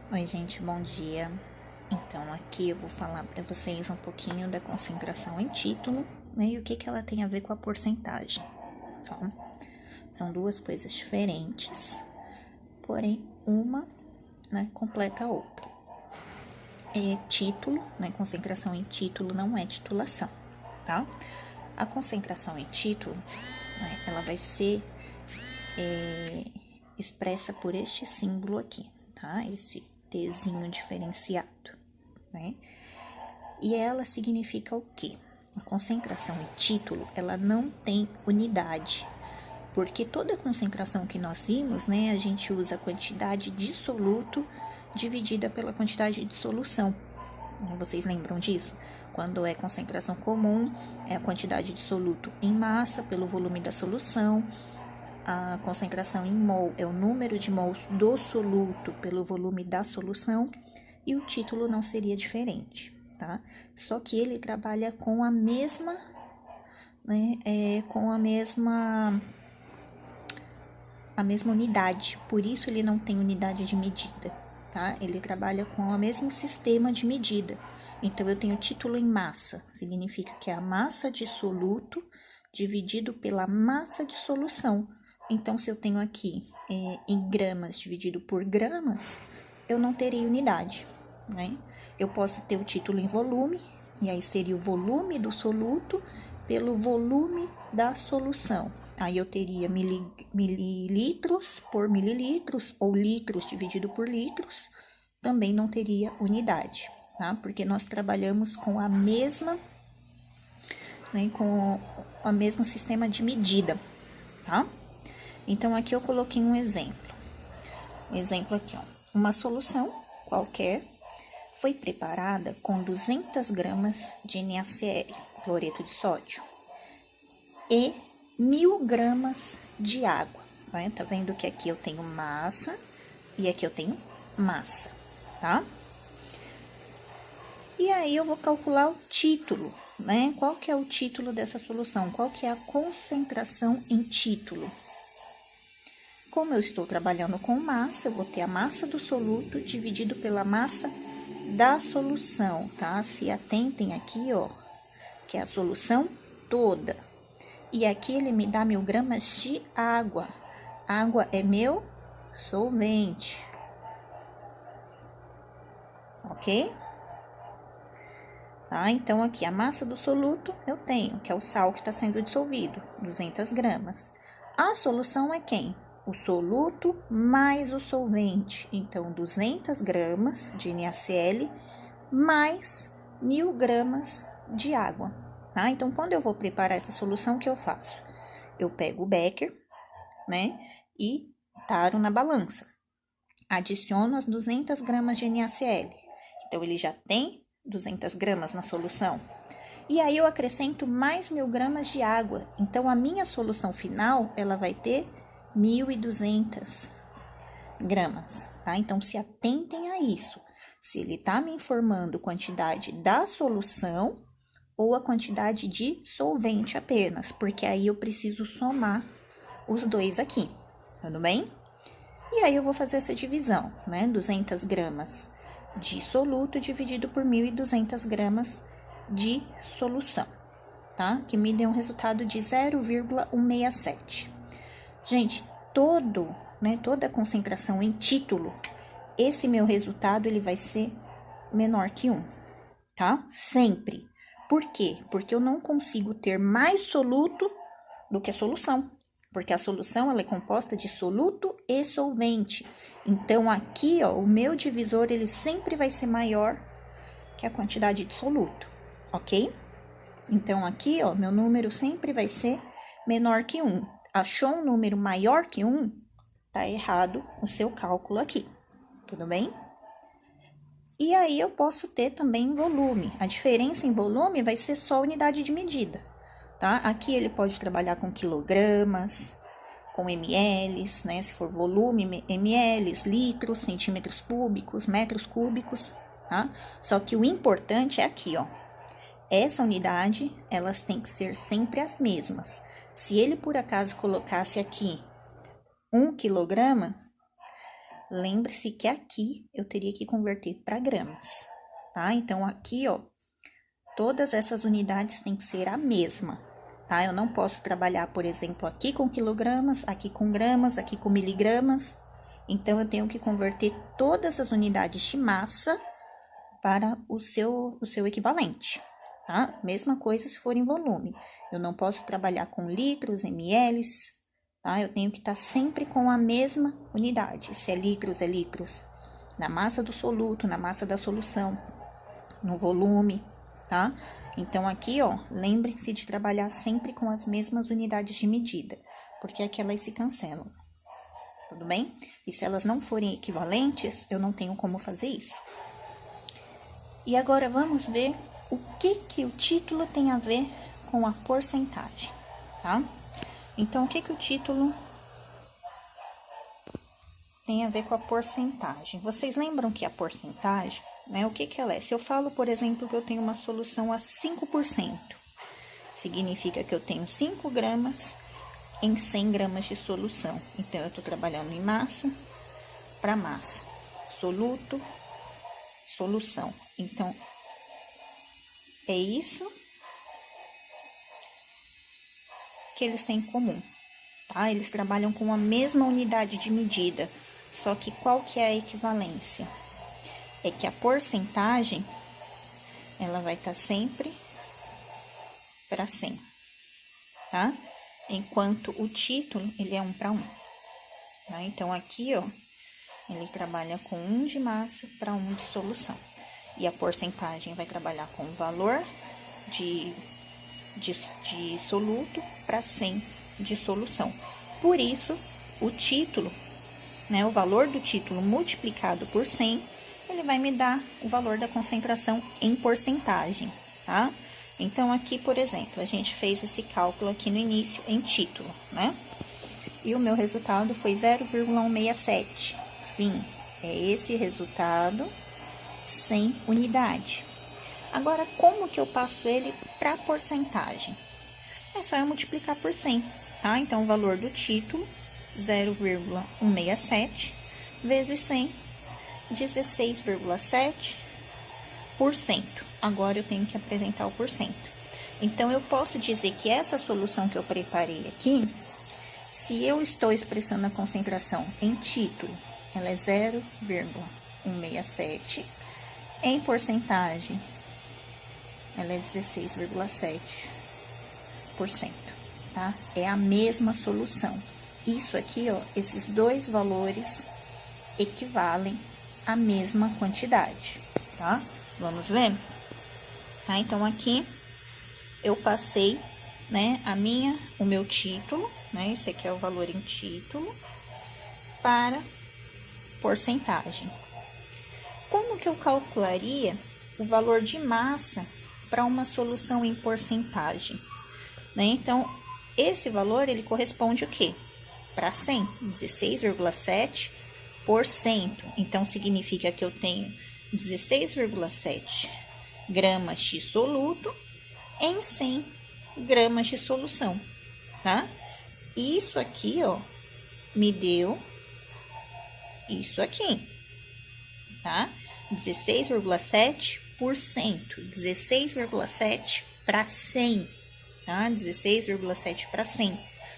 Oi, gente, bom dia. Então, aqui eu vou falar para vocês um pouquinho da concentração em título, né, e o que ela tem a ver com a porcentagem. Então, são duas coisas diferentes, porém, uma, né, completa a outra. Título, né, concentração em título não é titulação, tá? A concentração em título, né, ela vai ser expressa por este símbolo aqui, tá? Esse Tzinho diferenciado, né? E ela significa o quê? A concentração em título, ela não tem unidade, porque toda concentração que nós vimos, né, a gente usa a quantidade de soluto dividida pela quantidade de solução. Vocês lembram disso? Quando é concentração comum, é a quantidade de soluto em massa pelo volume da solução. A concentração em mol é o número de mols do soluto pelo volume da solução. E o título não seria diferente, tá? Só que ele trabalha com a mesma, né, com a mesma unidade, por isso ele não tem unidade de medida, tá? Ele trabalha com o mesmo sistema de medida. Então, eu tenho título em massa, significa que é a massa de soluto dividido pela massa de solução. Então, se eu tenho aqui em gramas dividido por gramas, eu não terei unidade, né? Eu posso ter o título em volume, e aí seria o volume do soluto pelo volume da solução. Aí eu teria mililitros por mililitros, ou litros dividido por litros, também não teria unidade, tá? Porque nós trabalhamos com a mesma, né, com o mesmo sistema de medida, tá? Então, aqui eu coloquei um exemplo. Um exemplo aqui, ó. Uma solução qualquer foi preparada com 200 gramas de NaCl, cloreto de sódio, e 1000 gramas de água, né? Tá vendo que aqui eu tenho massa e aqui eu tenho massa, tá? E aí eu vou calcular o título, né? Qual que é o título dessa solução? Qual que é a concentração em título? Como eu estou trabalhando com massa, eu vou ter a massa do soluto dividido pela massa da solução, tá? Se atentem aqui, ó, que é a solução toda. E aqui ele me dá 1000 gramas de água. Água é meu solvente. Ok? Tá? Então, aqui a massa do soluto eu tenho, que é o sal que está sendo dissolvido, 200 gramas. A solução é quem? O soluto mais o solvente. Então, 200 gramas de NaCl mais 1000 gramas de água. Tá? Então, quando eu vou preparar essa solução, o que eu faço? Eu pego o becker, né, e taro na balança. Adiciono as 200 gramas de NaCl. Então, ele já tem 200 gramas na solução. E aí, eu acrescento mais 1000 gramas de água. Então, a minha solução final, ela vai ter 1200 gramas, tá? Então, se atentem a isso. Se ele tá me informando quantidade da solução ou a quantidade de solvente apenas, porque aí eu preciso somar os dois aqui, tudo bem? E aí, eu vou fazer essa divisão, né? 200 gramas de soluto dividido por 1200 gramas de solução, tá? Que me deu um resultado de 0,167. Gente, toda concentração em título, esse meu resultado, ele vai ser menor que 1, tá? Sempre. Por quê? Porque eu não consigo ter mais soluto do que a solução. Porque a solução, ela é composta de soluto e solvente. Então, aqui, ó, o meu divisor, ele sempre vai ser maior que a quantidade de soluto, ok? Então, aqui, ó, meu número sempre vai ser menor que 1. Achou um número maior que 1? Tá errado o seu cálculo aqui, tudo bem? E aí, eu posso ter também volume. A diferença em volume vai ser só unidade de medida, tá? Aqui ele pode trabalhar com quilogramas, com ml, né? Se for volume, ml, litros, centímetros cúbicos, metros cúbicos, tá? Só que o importante é aqui, ó. Essa unidade, elas têm que ser sempre as mesmas. Se ele, por acaso, colocasse aqui 1 quilograma, lembre-se que aqui eu teria que converter para gramas, tá? Então, aqui, ó, todas essas unidades têm que ser a mesma, tá? Eu não posso trabalhar, por exemplo, aqui com quilogramas, aqui com gramas, aqui com miligramas. Então, eu tenho que converter todas as unidades de massa para o seu equivalente, tá? Mesma coisa se for em volume. Eu não posso trabalhar com litros, ml, tá? Eu tenho que estar sempre com a mesma unidade. Se é litros, na massa do soluto, na massa da solução, no volume, tá? Então, aqui, ó, lembrem-se de trabalhar sempre com as mesmas unidades de medida, porque aqui elas se cancelam, tudo bem? E se elas não forem equivalentes, eu não tenho como fazer isso. E agora, vamos ver o que o título tem a ver com a porcentagem, tá? Então, o que o título tem a ver com a porcentagem? Vocês lembram que a porcentagem, né, o que ela é? Se eu falo, por exemplo, que eu tenho uma solução a 5%, significa que eu tenho 5 gramas em 100 gramas de solução. Então, eu tô trabalhando em massa para massa, soluto, solução. Então, é isso que eles têm em comum, tá? Eles trabalham com a mesma unidade de medida, só que qual que é a equivalência? É que a porcentagem, ela vai estar sempre para 100, tá? Enquanto o título, ele é 1 para 1, tá? Então, aqui, ó, ele trabalha com 1 de massa para 1 de solução. E a porcentagem vai trabalhar com o valor de soluto para 100 de solução. Por isso, o título, né, o valor do título multiplicado por 100, ele vai me dar o valor da concentração em porcentagem, tá? Então, aqui, por exemplo, a gente fez esse cálculo aqui no início em título, né? E o meu resultado foi 0,167. Sim, é esse resultado sem unidade. Agora, como que eu passo ele para porcentagem? É só eu multiplicar por 100, tá? Então, o valor do título, 0,167, vezes 100, 16,7%. Agora, eu tenho que apresentar o porcento. Então, eu posso dizer que essa solução que eu preparei aqui, se eu estou expressando a concentração em título, ela é 0,167. Em porcentagem, ela é 16,7%, tá? É a mesma solução. Isso aqui, ó, esses dois valores equivalem à mesma quantidade, tá? Vamos ver? Tá? Então, aqui eu passei, né, o meu título, né? Esse aqui é o valor em título, para porcentagem. Como que eu calcularia o valor de massa para uma solução em porcentagem? Né? Então, esse valor, ele corresponde o quê? Para 100, 16,7%. Então, significa que eu tenho 16,7 gramas de soluto em 100 gramas de solução, tá? Isso aqui, ó, me deu isso aqui, tá? 16,7%, 16,7 para 100, tá? 16,7 para 100.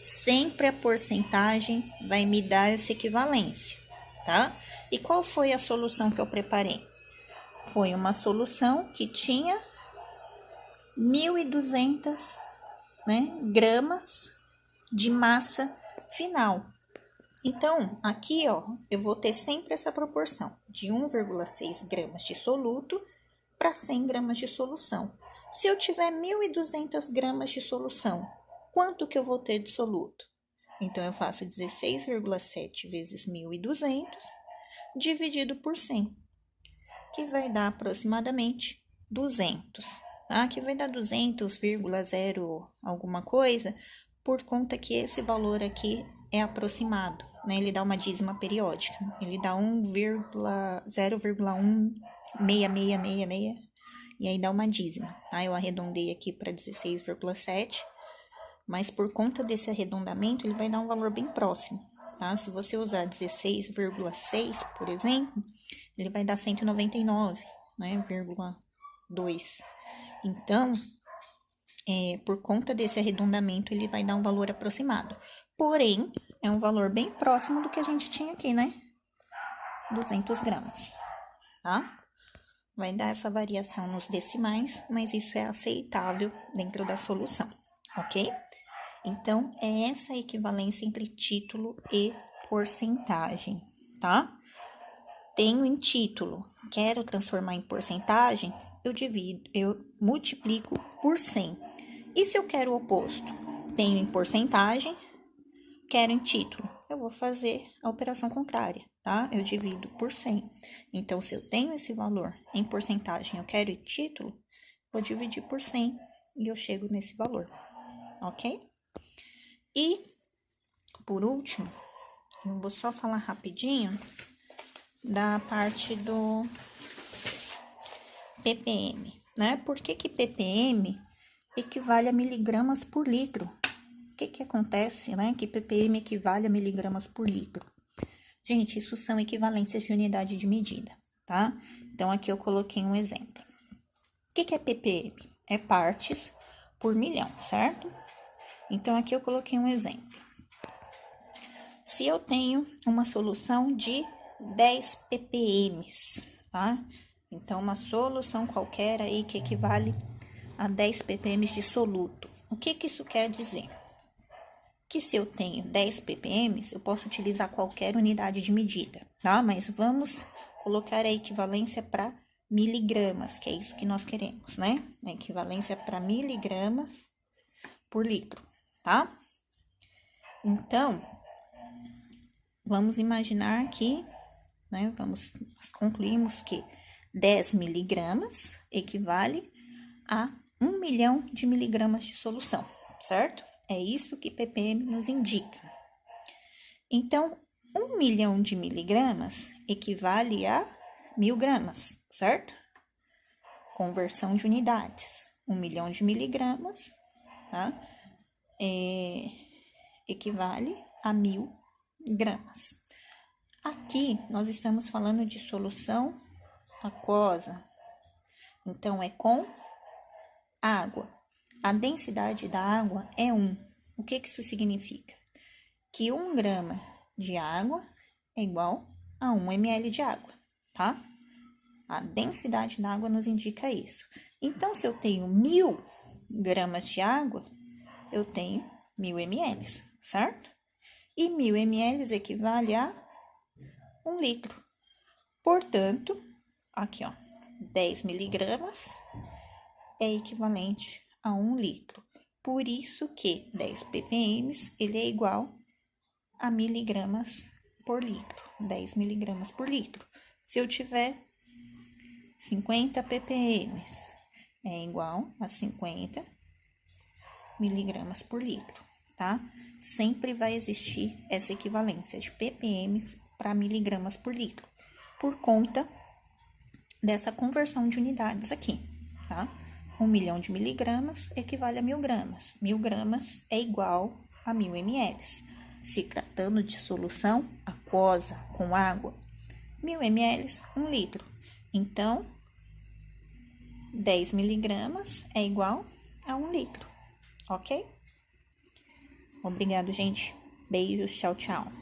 Sempre a porcentagem vai me dar essa equivalência, tá? E qual foi a solução que eu preparei? Foi uma solução que tinha 1.200, né, gramas de massa final. Então, aqui, ó, eu vou ter sempre essa proporção de 1,6 gramas de soluto para 100 gramas de solução. Se eu tiver 1.200 gramas de solução, quanto que eu vou ter de soluto? Então, eu faço 16,7 vezes 1.200 dividido por 100, que vai dar aproximadamente 200, tá? Que vai dar 200,0 alguma coisa, por conta que esse valor aqui é aproximado, né? Ele dá uma dízima periódica, ele dá 0,16666, e aí dá uma dízima, tá? Eu arredondei aqui para 16,7, mas por conta desse arredondamento, ele vai dar um valor bem próximo. tá? Se você usar 16,6, por exemplo, ele vai dar 199, né, vírgula 2. Então, por conta desse arredondamento, ele vai dar um valor aproximado. Porém, é um valor bem próximo do que a gente tinha aqui, né? 200 gramas, tá? Vai dar essa variação nos decimais, mas isso é aceitável dentro da solução, ok? Então, é essa a equivalência entre título e porcentagem, tá? Tenho em título, quero transformar em porcentagem, eu multiplico por 100. E se eu quero o oposto? Tenho em porcentagem, quero em título. Eu vou fazer a operação contrária, tá? Eu divido por 100. Então, se eu tenho esse valor em porcentagem, eu quero em título, vou dividir por 100 e eu chego nesse valor, ok? E, por último, eu vou só falar rapidinho da parte do ppm, né? Por que ppm equivale a miligramas por litro? O que acontece, né? Que ppm equivale a miligramas por litro. Gente, isso são equivalências de unidade de medida, tá? Então, aqui eu coloquei um exemplo. O que é ppm? É partes por milhão, certo? Então, aqui eu coloquei um exemplo. Se eu tenho uma solução de 10 ppm, tá? Então, uma solução qualquer aí que equivale a 10 ppm de soluto. O que isso quer dizer? Que se eu tenho 10 ppm, eu posso utilizar qualquer unidade de medida, tá? Mas vamos colocar a equivalência para miligramas, que é isso que nós queremos, né? A equivalência para miligramas por litro, tá? Então, vamos imaginar que, né? Nós concluímos que 10 miligramas equivale a 1 milhão de miligramas de solução, certo? É isso que ppm nos indica. Então, 1 milhão de miligramas equivale a 1000 gramas, certo? Conversão de unidades. 1 milhão de miligramas, tá? Equivale a 1000 gramas. Aqui, nós estamos falando de solução aquosa. Então, é com água. A densidade da água é 1. O que isso significa? Que 1 grama de água é igual a 1 ml de água, tá? A densidade da água nos indica isso. Então, se eu tenho 1000 gramas de água, eu tenho 1000 ml, certo? E 1000 ml equivale a 1 litro. Portanto, aqui, ó, 10 miligramas é equivalente a 1 litro. Por isso que 10 ppm, ele é igual a miligramas por litro. 10 miligramas por litro. Se eu tiver 50 ppm, é igual a 50 miligramas por litro, tá? Sempre vai existir essa equivalência de ppm para miligramas por litro, por conta dessa conversão de unidades aqui, tá? 1 milhão de miligramas equivale a 1000 gramas. 1000 gramas é igual a 1000 ml. Se tratando de solução aquosa com água, 1000 ml, 1 litro. Então, 10 miligramas é igual a 1 litro, ok? Obrigado, gente. Beijos, tchau, tchau.